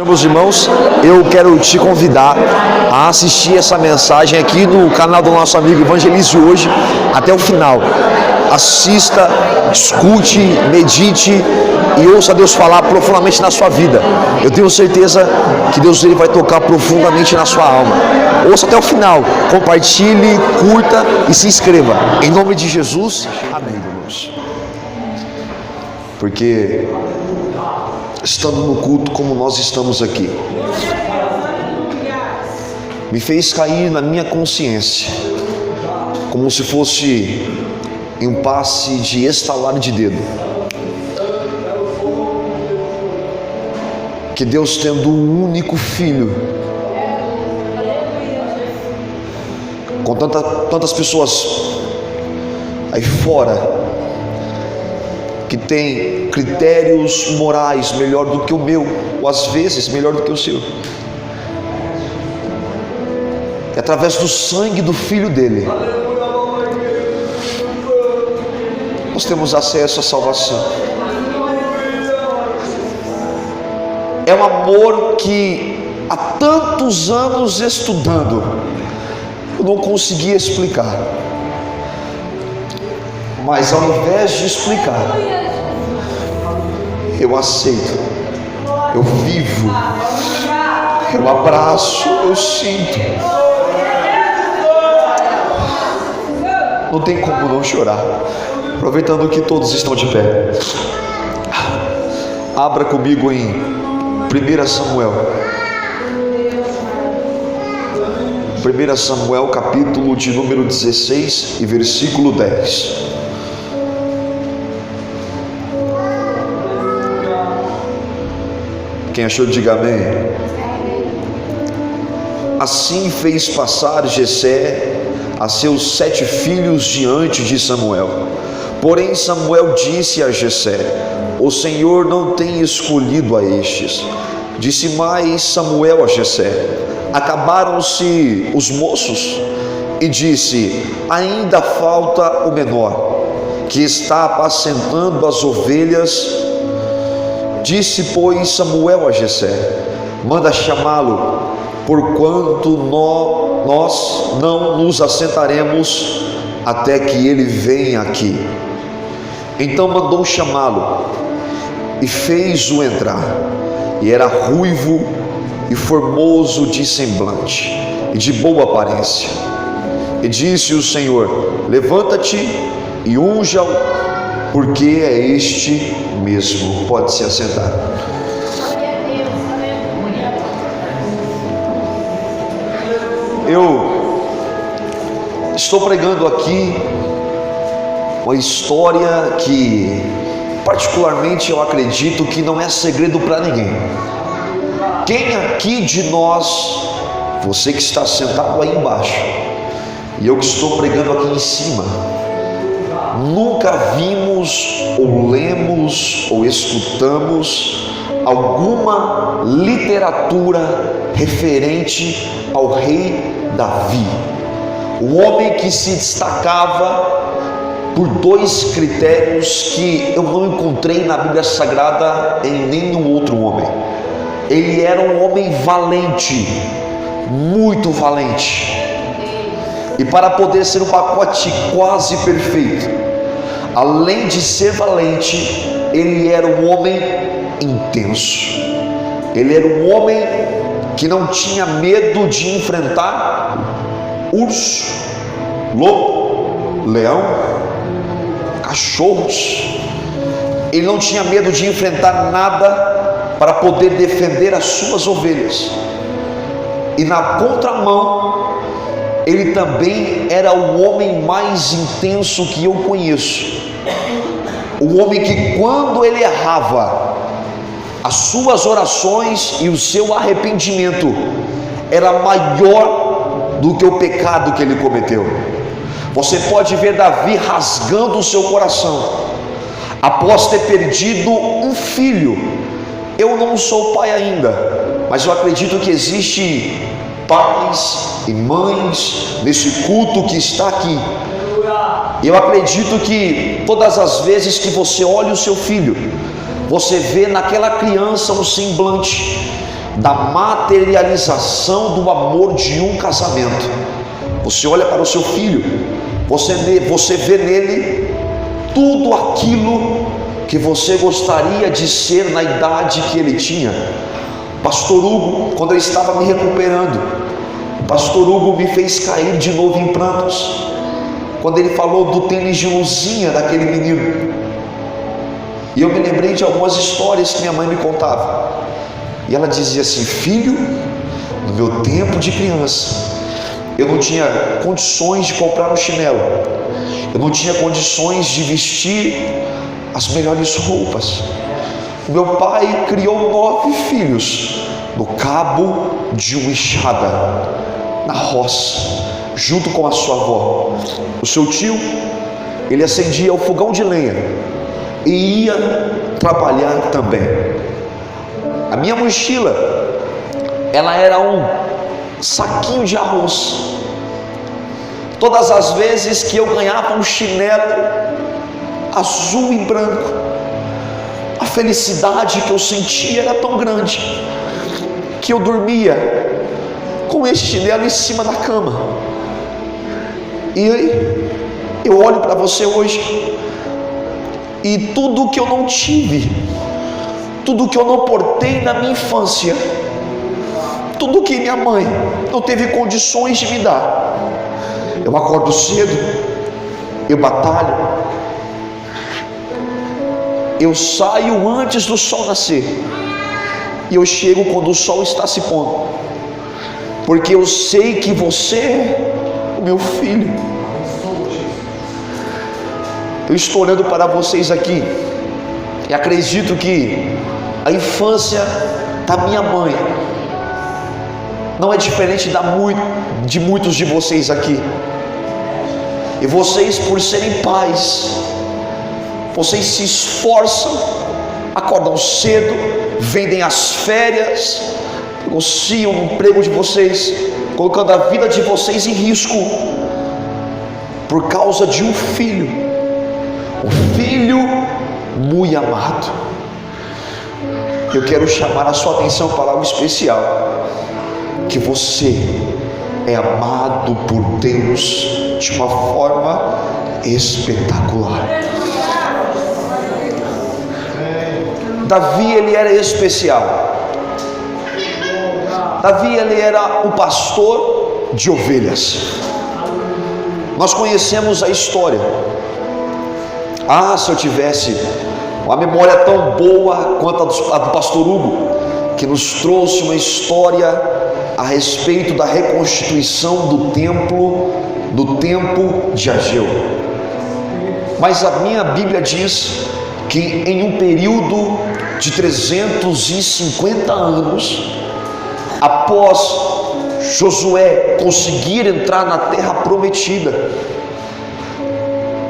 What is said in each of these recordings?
Meus irmãos, eu quero te convidar a assistir essa mensagem aqui no canal do nosso amigo Evangelize Hoje até o final. Assista, escute, medite e ouça Deus falar profundamente na sua vida. Eu tenho certeza que Deus ele vai tocar profundamente na sua alma. Ouça até o final, compartilhe, curta e se inscreva. Em nome de Jesus, amém, irmãos. Porque estando no culto como nós estamos aqui, me fez cair na minha consciência, como se fosse em um passe de estalar de dedo, que Deus, tendo um único filho, com tantas pessoas aí fora que tem critérios morais melhor do que o meu, ou às vezes melhor do que o seu, e através do sangue do Filho dele, nós temos acesso à salvação. É um amor que há tantos anos estudando eu não conseguia explicar, mas ao invés de explicar, eu aceito, eu vivo, eu abraço, eu sinto. Não tem como não chorar. Aproveitando que todos estão de pé, abra comigo em 1 Samuel. 1 Samuel capítulo de número 16 e versículo 10. Quem achou, diga amém. Assim fez passar Jessé a seus 7 filhos diante de Samuel. Porém Samuel disse a Jessé: o Senhor não tem escolhido a estes. Disse mais Samuel a Jessé: acabaram-se os moços? E disse: ainda falta o menor, que está apacentando as ovelhas. Disse, pois, Samuel a Jessé: manda chamá-lo, porquanto nós não nos assentaremos até que ele venha aqui. Então mandou chamá-lo e fez-o entrar, e era ruivo e formoso de semblante e de boa aparência. E disse o Senhor: levanta-te e unja-o, porque é este mesmo. Pode se assentar. Eu estou pregando aqui uma história que particularmente eu acredito que não é segredo para ninguém. Quem aqui de nós, você que está sentado aí embaixo e eu que estou pregando aqui em cima, nunca vimos ou lemos ou escutamos alguma literatura referente ao rei Davi, o homem que se destacava por 2 critérios que eu não encontrei na Bíblia Sagrada em nenhum outro homem. Ele era um homem valente, muito valente, e para poder ser um pacote quase perfeito, além de ser valente, ele era um homem intenso. Ele era um homem que não tinha medo de enfrentar urso, lobo, leão, cachorros. Ele não tinha medo de enfrentar nada para poder defender as suas ovelhas. E na contramão, ele também era o homem mais intenso que eu conheço. O homem que, quando ele errava, as suas orações e o seu arrependimento era maior do que o pecado que ele cometeu. Você pode ver Davi rasgando o seu coração após ter perdido um filho. Eu não sou pai ainda, mas eu acredito que existe pais e mães nesse culto que está aqui. Eu acredito que todas as vezes que você olha o seu filho, você vê naquela criança um semblante da materialização do amor de um casamento. Você olha para o seu filho, você vê nele tudo aquilo que você gostaria de ser na idade que ele tinha. Pastor Hugo, quando eu estava me recuperando, Pastor Hugo me fez cair de novo em prantos, quando ele falou do tênis de luzinha daquele menino. E eu me lembrei de algumas histórias que minha mãe me contava, e ela dizia assim: filho, no meu tempo de criança, eu não tinha condições de comprar um chinelo, eu não tinha condições de vestir as melhores roupas. O meu pai criou 9 filhos no cabo de uma enxada, na roça, junto com a sua avó. O seu tio, ele acendia o fogão de lenha e ia trabalhar também. A minha mochila, ela era um saquinho de arroz. Todas as vezes que eu ganhava um chinelo azul e branco, a felicidade que eu sentia era tão grande que eu dormia com esse chinelo em cima da cama. E eu olho para você hoje, e tudo que eu não tive, tudo que eu não portei na minha infância, tudo que minha mãe não teve condições de me dar, eu acordo cedo, eu batalho, eu saio antes do sol nascer, e eu chego quando o sol está se pondo, porque eu sei que você é o meu filho. Eu estou olhando para vocês aqui e acredito que a infância da minha mãe não é diferente de muitos de vocês aqui. E vocês, por serem pais, vocês se esforçam, acordam cedo, vendem as férias, negociam o emprego de vocês, colocando a vida de vocês em risco por causa de um filho muito amado. Eu quero chamar a sua atenção para algo especial, que você é amado por Deus de uma forma espetacular. Davi, ele era especial. Davi, ele era um pastor de ovelhas. Nós conhecemos a história. Se eu tivesse uma memória tão boa quanto a do pastor Hugo, que nos trouxe uma história a respeito da reconstituição do templo no tempo de Ageu. Mas a minha Bíblia diz que em um período de 350 anos, após Josué conseguir entrar na terra prometida,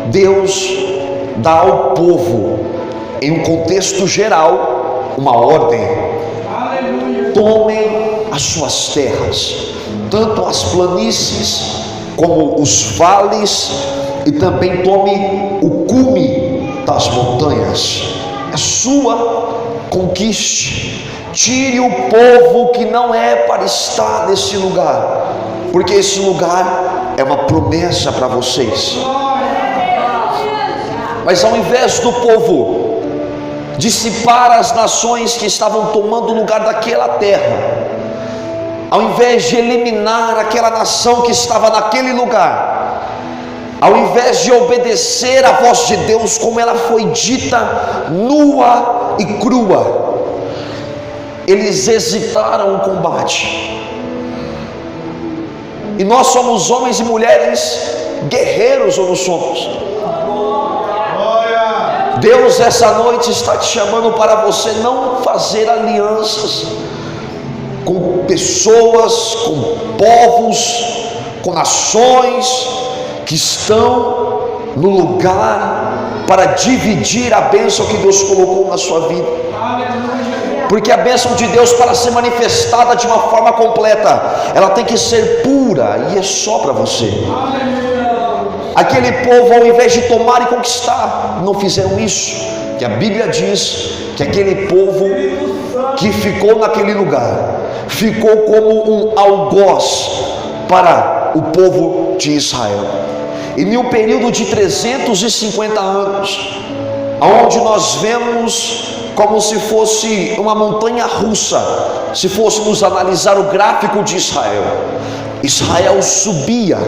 Deus dá ao povo, em um contexto geral, uma ordem: tomem as suas terras, tanto as planícies como os vales, e também tome o cume das montanhas. É sua, conquiste, tire o povo que não é para estar nesse lugar, porque esse lugar é uma promessa para vocês. Mas ao invés do povo dissipar as nações que estavam tomando o lugar daquela terra, ao invés de eliminar aquela nação que estava naquele lugar, ao invés de obedecer a voz de Deus como ela foi dita, nua e crua, eles hesitaram o combate. E nós somos homens e mulheres guerreiros, ou não somos? Deus essa noite está te chamando para você não fazer alianças com pessoas, com povos, com nações que estão no lugar para dividir a bênção que Deus colocou na sua vida. Porque a bênção de Deus, para ser manifestada de uma forma completa, ela tem que ser pura, e é só para você. Aquele povo, ao invés de tomar e conquistar, não fizeram isso. Que a Bíblia diz que aquele povo que ficou naquele lugar ficou como um algoz para o povo de Israel. E em um período de 350 anos, onde nós vemos como se fosse uma montanha russa, se fôssemos analisar o gráfico de Israel, Israel subia,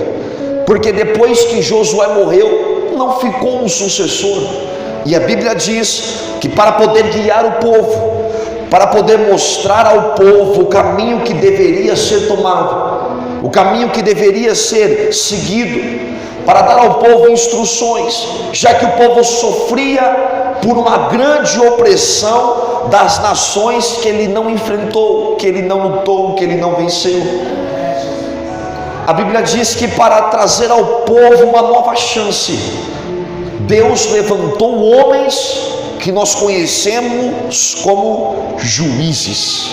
porque depois que Josué morreu, não ficou um sucessor. E a Bíblia diz que para poder guiar o povo, para poder mostrar ao povo o caminho que deveria ser tomado, o caminho que deveria ser seguido, para dar ao povo instruções, já que o povo sofria por uma grande opressão das nações que ele não enfrentou, que ele não lutou, que ele não venceu. A Bíblia diz que para trazer ao povo uma nova chance, Deus levantou homens que nós conhecemos como juízes.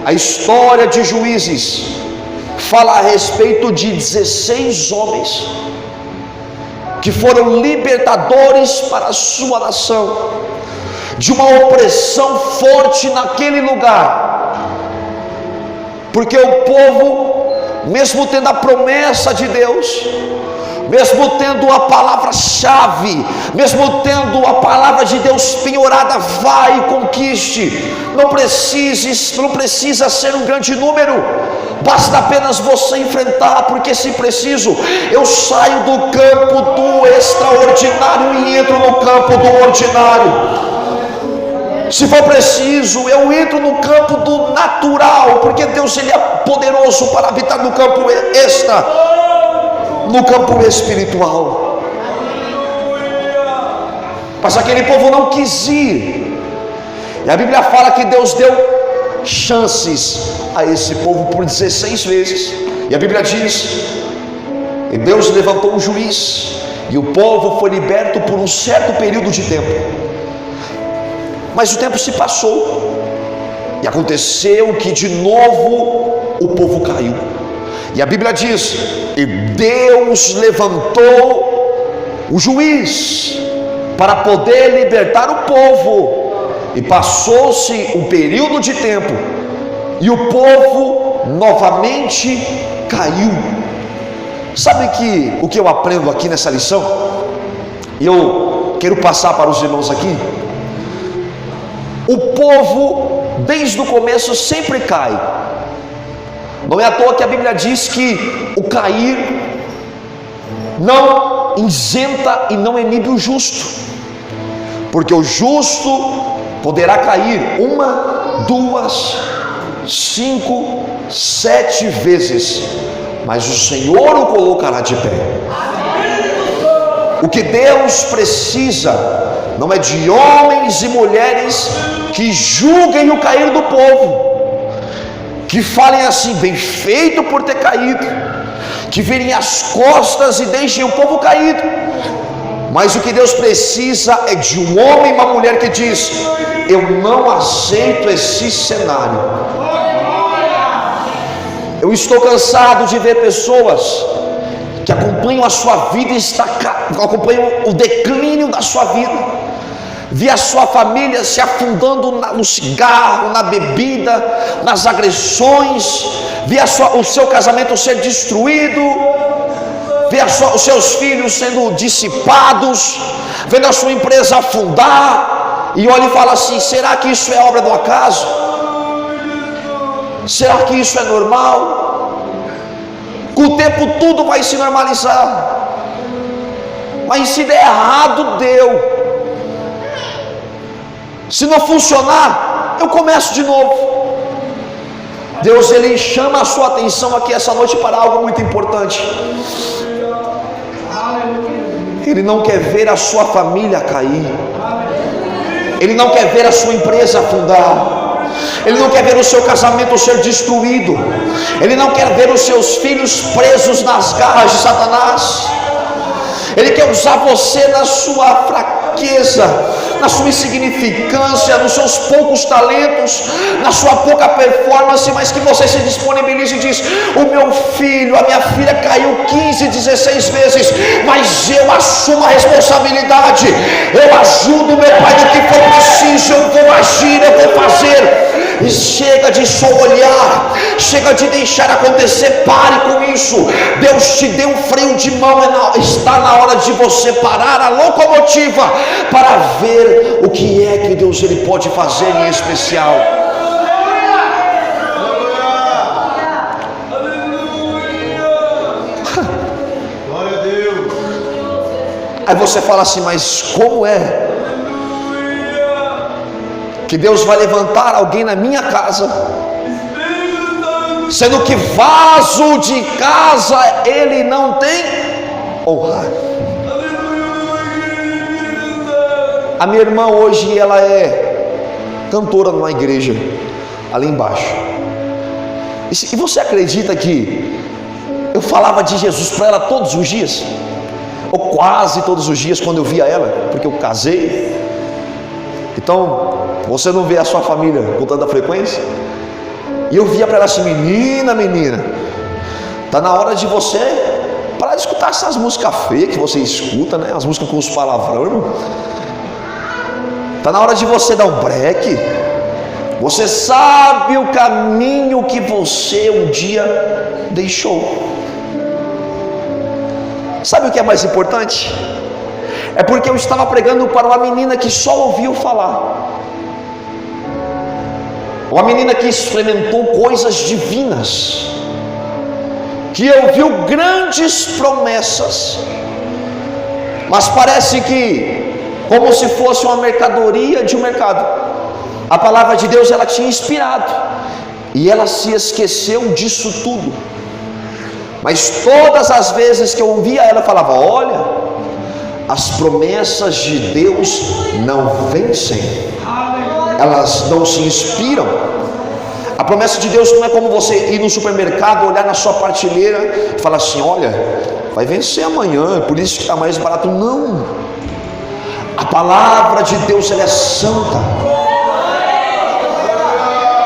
A história de Juízes fala a respeito de 16 homens que foram libertadores para a sua nação de uma opressão forte naquele lugar, porque o povo, mesmo tendo a promessa de Deus, mesmo tendo a palavra-chave, mesmo tendo a palavra de Deus penhorada, vai e conquiste, não precisa ser um grande número, basta apenas você enfrentar, porque se preciso, eu saio do campo do extraordinário e entro no campo do ordinário. Se for preciso, eu entro no campo do natural, porque Deus ele é poderoso para habitar no campo no campo espiritual. Mas aquele povo não quis ir, e a Bíblia fala que Deus deu chances a esse povo por 16 vezes, e a Bíblia diz, e Deus levantou um juiz, e o povo foi liberto por um certo período de tempo. Mas o tempo se passou, e aconteceu que de novo o povo caiu. E a Bíblia diz, e Deus levantou o juiz para poder libertar o povo. E passou-se um período de tempo, e o povo novamente caiu. Sabe o que eu aprendo aqui nessa lição? E eu quero passar para os irmãos aqui. O povo, desde o começo, sempre cai. Não é à toa que a Bíblia diz que o cair não isenta e não inibe o justo, porque o justo poderá cair 1, 2, 5, 7 vezes, mas o Senhor o colocará de pé. O que Deus precisa não é de homens e mulheres que julguem o cair do povo, que falem assim, bem feito por ter caído, que virem as costas e deixem o povo caído. Mas o que Deus precisa é de um homem e uma mulher que diz, eu não aceito esse cenário. Eu estou cansado de ver pessoas que acompanham a sua vida, acompanham o declínio da sua vida, vi a sua família se afundando no cigarro, na bebida, nas agressões, vi o seu casamento ser destruído, vi os seus filhos sendo dissipados, vendo a sua empresa afundar, e olha e fala assim, será que isso é obra do acaso? Será que isso é normal? Com o tempo tudo vai se normalizar, mas se der errado, deu. Se não funcionar, eu começo de novo. Deus ele chama a sua atenção aqui essa noite para algo muito importante. Ele não quer ver a sua família cair, Ele não quer ver a sua empresa afundar, Ele não quer ver o seu casamento ser destruído, Ele não quer ver os seus filhos presos nas garras de Satanás. Ele quer usar você na sua fraqueza, fraqueza, na sua insignificância, nos seus poucos talentos, na sua pouca performance, mas que você se disponibilize e diz: o meu filho, a minha filha caiu 15, 16 vezes, mas eu assumo a responsabilidade, eu ajudo meu pai do que for preciso, eu vou agir, eu vou fazer. E chega de só olhar, chega de deixar acontecer, pare com isso. Deus te deu um freio de mão, está na hora de você parar a locomotiva para ver o que é que Deus ele pode fazer em especial. Glória a Deus. Aí você fala assim: mas como é que Deus vai levantar alguém na minha casa, sendo que vaso de casa ele não tem honra? A minha irmã hoje ela é cantora numa igreja ali embaixo. E você acredita que eu falava de Jesus para ela todos os dias, ou quase todos os dias quando eu via ela, porque eu casei? Então você não vê a sua família com tanta frequência? E eu via para ela assim: menina, tá na hora de você parar de escutar essas músicas feias que você escuta, né? As músicas com os palavrão, irmão. Tá na hora de você dar um break. Você sabe o caminho que você um dia deixou. Sabe o que é mais importante? É porque eu estava pregando para uma menina que só ouviu falar, uma menina que experimentou coisas divinas, que ouviu grandes promessas, mas parece que, como se fosse uma mercadoria de um mercado, a palavra de Deus ela tinha inspirado, e ela se esqueceu disso tudo. Mas todas as vezes que eu ouvia ela, eu falava: olha, as promessas de Deus não vencem, elas não se inspiram. A promessa de Deus não é como você ir no supermercado, olhar na sua prateleira e falar assim: olha, vai vencer amanhã, por isso que está mais barato. Não, a palavra de Deus ela é santa.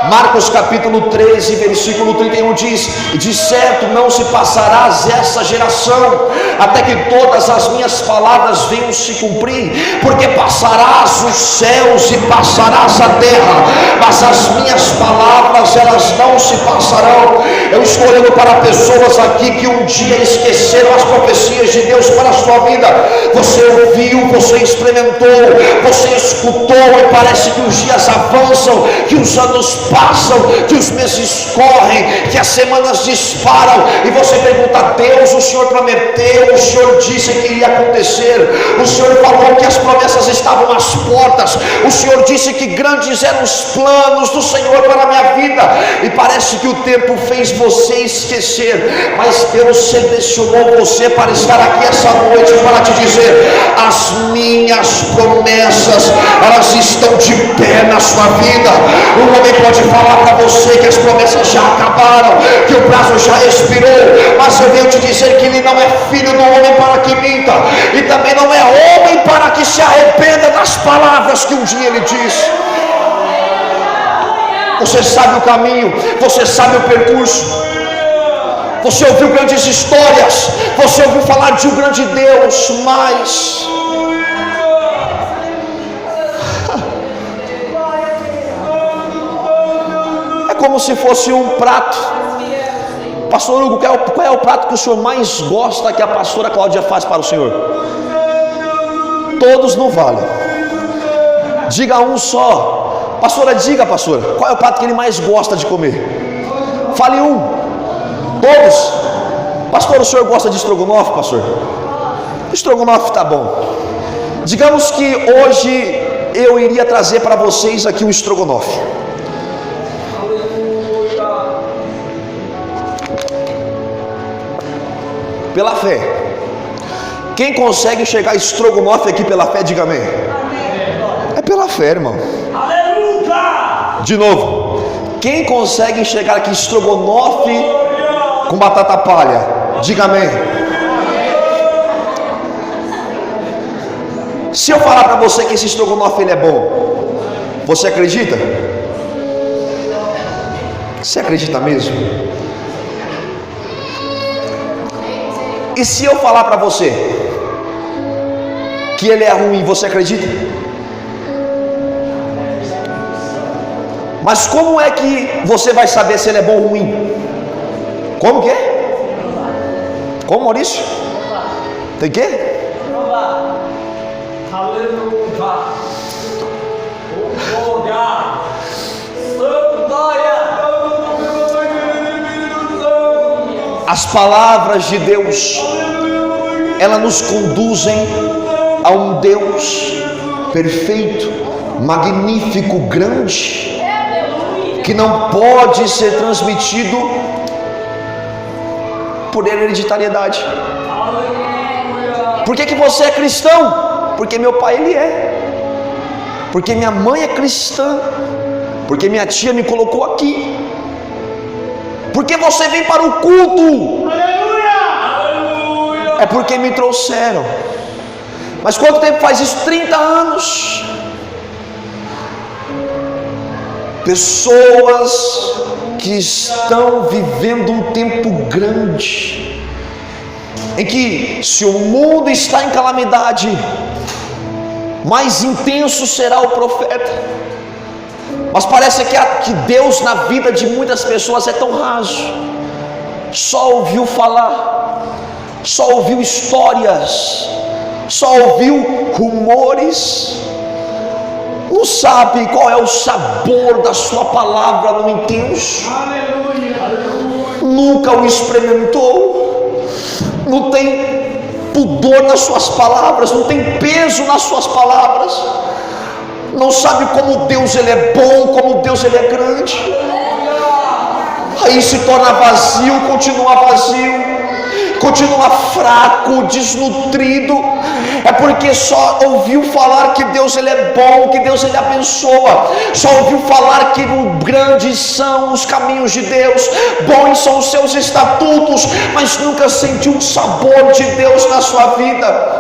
Marcos capítulo 13, versículo 31 diz: de certo não se passarás essa geração, até que todas as minhas palavras venham se cumprir, porque passarás os céus e passarás a terra, mas as minhas palavras elas não se passarão. Eu estou olhando para pessoas aqui que um dia esqueceram as profecias de Deus para a sua vida. Você ouviu, você experimentou, você escutou, e parece que os dias avançam, que os anos passam, que os meses correm, que as semanas disparam, e você pergunta: Deus, o Senhor prometeu, o Senhor disse que iria acontecer, o Senhor falou que as promessas estavam às portas, o Senhor disse que grandes eram os planos do Senhor para a minha vida, e parece que o tempo fez você esquecer, mas Deus selecionou você para estar aqui essa noite para te dizer: as minhas promessas elas estão de pé na sua vida. Um homem pode falar para você que as promessas já acabaram, que o prazo já expirou, mas eu venho te dizer que ele não é filho do homem para que minta, e também não é homem para que se arrependa das palavras que um dia ele disse. Você sabe o caminho, você sabe o percurso, você ouviu grandes histórias, você ouviu falar de um grande Deus, mas como se fosse um prato. Pastor Hugo, qual é o prato que o senhor mais gosta que a pastora Cláudia faz para o senhor? Todos não valem. Diga um só. Pastora, diga, pastora, qual é o prato que ele mais gosta de comer? Fale um. Todos. Pastor, o senhor gosta de estrogonofe, pastor? Estrogonofe tá bom. Digamos que hoje eu iria trazer para vocês aqui o estrogonofe. Pela fé. Quem consegue enxergar estrogonofe aqui pela fé, diga amém. É pela fé, irmão. Aleluia! De novo. Quem consegue enxergar aqui estrogonofe com batata palha, diga amém. Se eu falar para você que esse estrogonofe ele é bom, você acredita? Você acredita mesmo? E se eu falar para você que ele é ruim, você acredita? Mas como é que você vai saber se ele é bom ou ruim? Como que é? Como, Maurício? Tem que? As palavras de Deus, elas nos conduzem a um Deus perfeito, magnífico, grande, que não pode ser transmitido por hereditariedade. Por que você é cristão? Porque meu pai ele é, porque minha mãe é cristã, porque minha tia me colocou aqui, porque você vem para o culto, é porque me trouxeram. Mas quanto tempo faz isso? 30 anos. Pessoas que estão vivendo um tempo grande, em que se o mundo está em calamidade, mais intenso será o profeta. Mas parece que Deus na vida de muitas pessoas é tão raso, só ouviu falar, só ouviu histórias, só ouviu rumores, não sabe qual é o sabor da sua palavra no intenso, nunca o experimentou, não tem pudor nas suas palavras, não tem peso nas suas palavras, não sabe como Deus ele é bom, como Deus ele é grande. Aí se torna vazio, continua fraco, desnutrido. É porque só ouviu falar que Deus ele é bom, que Deus ele abençoa, só ouviu falar que grandes são os caminhos de Deus, bons são os seus estatutos, mas nunca sentiu o sabor de Deus na sua vida.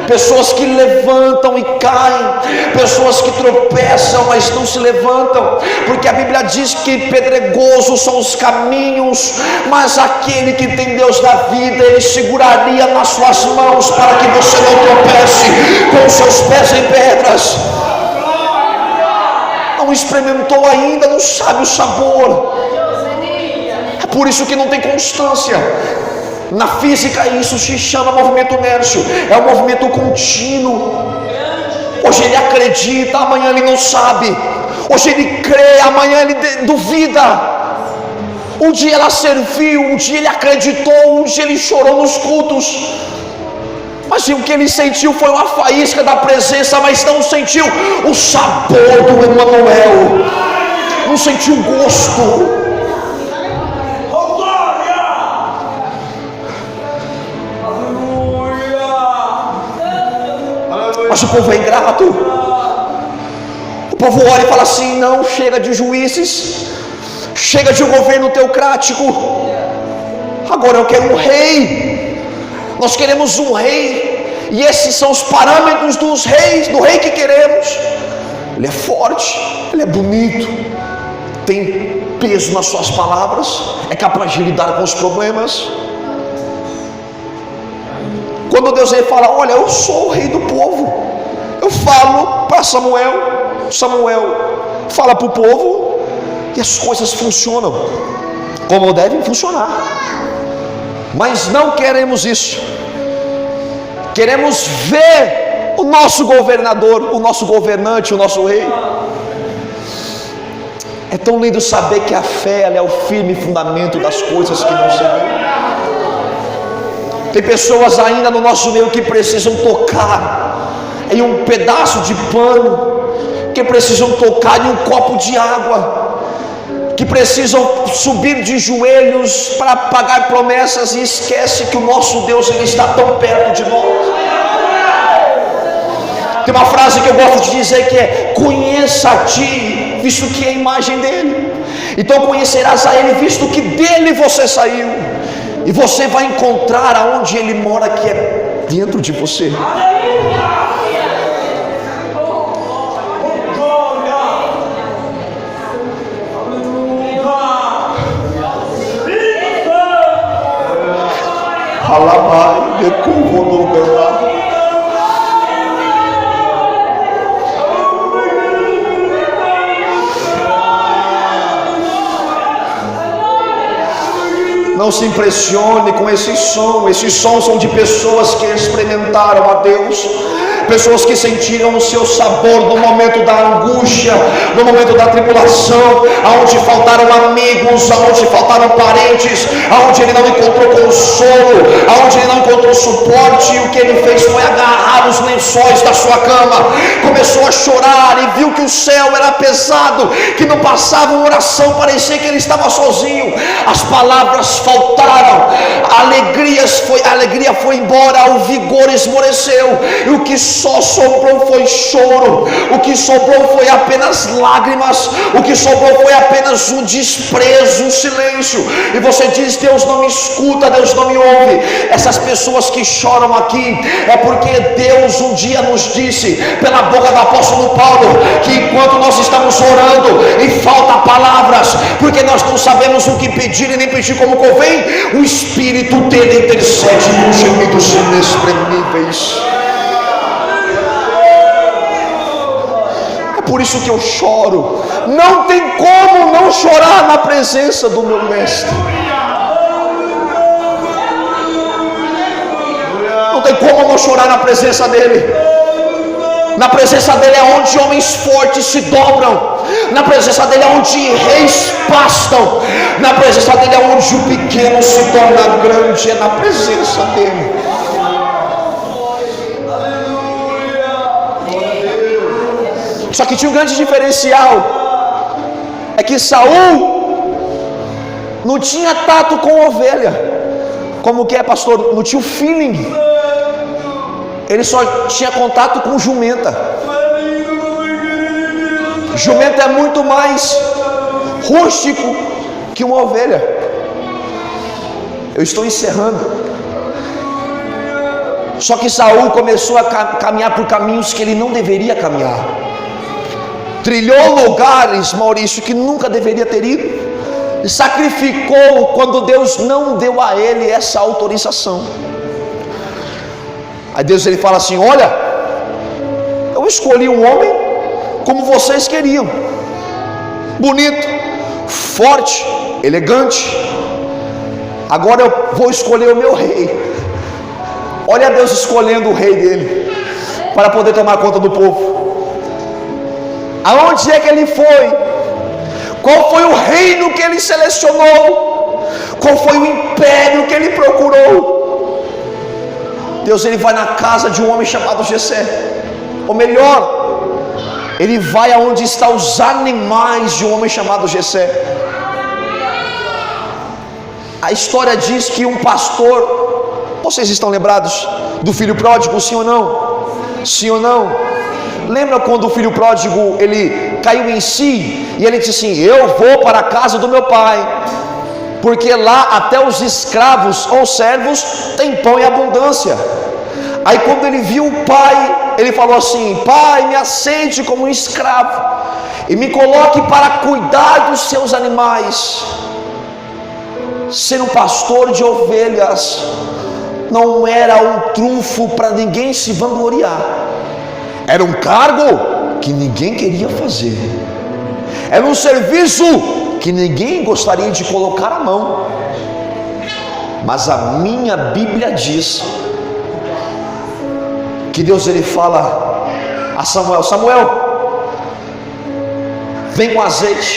Pessoas que levantam e caem, pessoas que tropeçam, mas não se levantam, porque a Bíblia diz que pedregosos são os caminhos, mas aquele que tem Deus na vida, ele seguraria nas suas mãos para que você não tropece com os seus pés em pedras. Não experimentou ainda, não sabe o sabor. É por isso que não tem constância. Na física isso se chama movimento inércio, é um movimento contínuo. Hoje ele acredita, amanhã ele não sabe. Hoje ele crê, amanhã ele duvida. Um dia ela serviu, um dia ele acreditou, um dia ele chorou nos cultos, mas o que ele sentiu foi uma faísca da presença, mas não sentiu o sabor do Emmanuel, não sentiu o gosto. Mas o povo é ingrato. O povo olha e fala assim: não, chega de juízes, chega de um governo teocrático, agora eu quero um rei. Nós queremos um rei, e esses são os parâmetros dos reis, do rei que queremos. Ele é forte, ele é bonito, tem peso nas suas palavras, é capaz de lidar com os problemas. Quando Deus ele fala: olha, eu sou o rei do povo, eu falo para Samuel fala para o povo, e as coisas funcionam como devem funcionar. Mas não queremos isso. Queremos ver o nosso governador, o nosso governante, o nosso rei. É tão lindo saber que a fé ela é o firme fundamento das coisas que não se vê. Tem pessoas ainda no nosso meio que precisam tocar em um pedaço de pano, que precisam tocar em um copo de água, que precisam subir de joelhos para pagar promessas, e esquece que o nosso Deus ele está tão perto de nós. Tem uma frase que eu gosto de dizer que é: conheça a ti, visto que é a imagem dele. Então conhecerás a ele, visto que dele você saiu, e você vai encontrar aonde ele mora, que é dentro de você. Alabai, de cubo do gama. Não se impressione com esse som. Esses sons são de pessoas que experimentaram a Deus, pessoas que sentiram o seu sabor no momento da angústia, no momento da tribulação, aonde faltaram amigos, aonde faltaram parentes, aonde ele não encontrou consolo, aonde ele não encontrou suporte. E o que ele fez foi agarrar os lençóis da sua cama, começou a chorar e viu que o céu era pesado, que não passava uma oração, parecia que ele estava sozinho. As palavras faltaram, a alegria foi embora, o vigor esmoreceu, e o que só sobrou foi choro, o que sobrou foi apenas lágrimas, o que sobrou foi apenas um desprezo, um silêncio. E você diz: Deus não me escuta, Deus não me ouve. Essas pessoas que choram aqui é porque Deus um dia nos disse pela boca do apóstolo Paulo que enquanto nós estamos orando e falta palavras, porque nós não sabemos o que pedir e nem pedir como convém, o Espírito dele intercede com gemidos inexprimíveis. É por isso que eu choro. Não tem como não chorar na presença do meu mestre. Não tem como não chorar na presença dele. Na presença dele é onde homens fortes se dobram. Na presença dele é onde reis pastam. Na presença dele é onde o pequeno se torna grande. É na presença dele. Só que tinha um grande diferencial. É que Saul não tinha tato com ovelha. Como que é, pastor? Não tinha o feeling. Ele só tinha contato com jumenta. Jumento é muito mais rústico que uma ovelha. Eu estou encerrando. Só que Saul começou a caminhar por caminhos que ele não deveria caminhar. Trilhou lugares, Maurício, que nunca deveria ter ido. Sacrificou quando Deus não deu a ele essa autorização. Aí Deus ele fala assim: olha, eu escolhi um homem como vocês queriam, bonito, forte, elegante. Agora eu vou escolher o meu rei. Olha Deus escolhendo o rei dele para poder tomar conta do povo. Aonde é que ele foi? Qual foi o reino que ele selecionou? Qual foi o império que ele procurou? Deus ele vai na casa de um homem chamado Jessé. Ou melhor, ele vai aonde estão os animais de um homem chamado Jessé. A história diz que um pastor, vocês estão lembrados do filho pródigo, sim ou não? Sim ou não? Lembra quando o filho pródigo ele caiu em si e ele disse assim: eu vou para a casa do meu pai, porque lá até os escravos ou servos têm pão em abundância. Aí quando ele viu o pai, ele falou assim: pai, me aceite como um escravo e me coloque para cuidar dos seus animais. Ser um pastor de ovelhas não era um trunfo para ninguém se vangloriar. Era um cargo que ninguém queria fazer. Era um serviço que ninguém gostaria de colocar a mão. Mas a minha Bíblia diz que Deus ele fala a Samuel: Samuel, vem com azeite.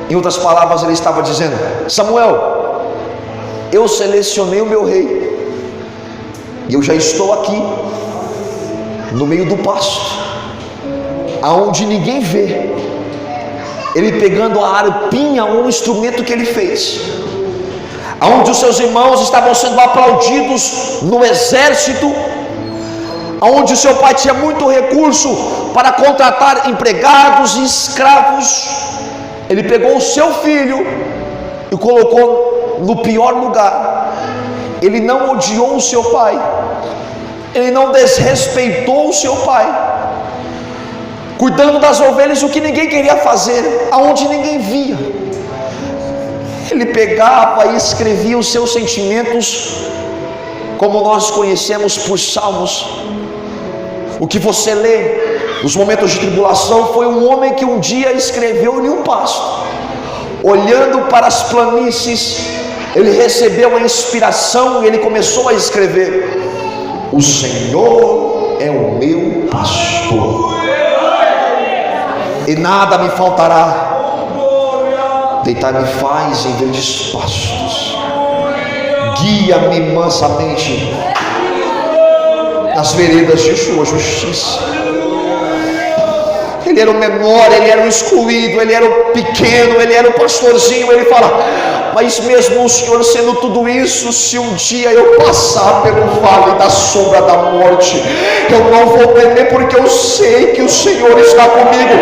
Em outras palavras, ele estava dizendo: Samuel, eu selecionei o meu rei, e eu já estou aqui no meio do pasto, aonde ninguém vê, ele pegando a harpinha, um instrumento que ele fez, aonde os seus irmãos estavam sendo aplaudidos no exército, aonde o seu pai tinha muito recurso para contratar empregados e escravos. Ele pegou o seu filho e colocou no pior lugar. Ele não odiou o seu pai, ele não desrespeitou o seu pai, cuidando das ovelhas, o que ninguém queria fazer, aonde ninguém via, Ele pegava e escrevia os seus sentimentos, como nós conhecemos por salmos. O que você lê nos momentos de tribulação foi um homem que um dia escreveu em um pasto, olhando para as planícies. Ele recebeu a inspiração e ele começou a escrever: o Senhor é o meu pastor, e nada me faltará. Deitar-me faz em verdes pastos, guia-me mansamente nas veredas de sua justiça. Ele era o menor, ele era o excluído, ele era o pequeno, ele era o pastorzinho. Ele fala: mas mesmo o Senhor sendo tudo isso, se um dia eu passar pelo vale da sombra da morte, eu não vou temer, porque eu sei que o Senhor está comigo.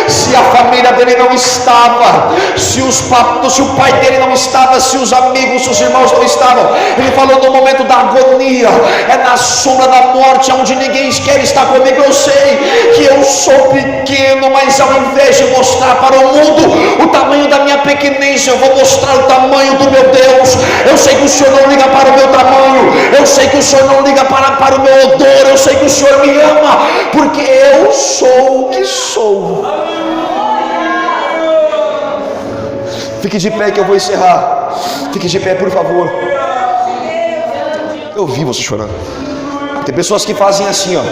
Se a família dele não estava, se o pai dele não estava, se os amigos, se os irmãos não estavam, ele falou: no momento da agonia, é na sombra da morte, onde ninguém quer estar comigo. Eu sei que eu sou pequeno, mas ao invés de mostrar para o mundo o tamanho da minha pequenez, eu vou mostrar o tamanho do meu Deus. Eu sei que o Senhor não liga para o meu tamanho, eu sei que o Senhor não liga para o meu odor, eu sei que o Senhor me ama, porque eu sou o que sou. Fique de pé que eu vou encerrar. Fique de pé, por favor. Eu vi você chorando. Tem pessoas que fazem assim, ó.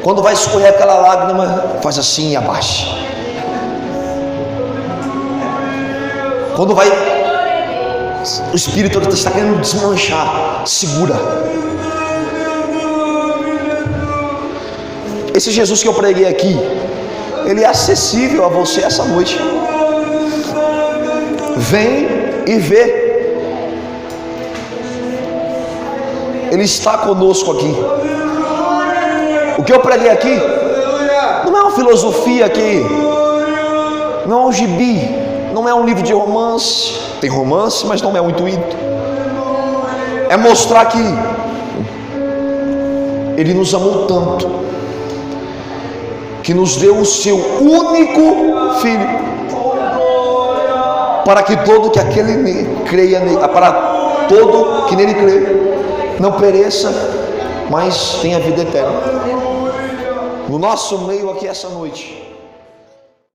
Quando vai escorrer aquela lágrima, faz assim e abaixa. Quando vai, o Espírito está querendo desmanchar, segura. Esse Jesus que eu preguei aqui, ele é acessível a você essa noite. Vem e vê. Ele está conosco aqui. O que eu preguei aqui não é uma filosofia aqui, não é um gibi, não é um livro de romance. Tem romance, mas não é o intuito. É mostrar que Ele nos amou tanto, que nos deu o seu único Filho, para que todo que aquele creia nele, para todo que nele crê, não pereça, mas tenha vida eterna. No nosso meio aqui essa noite,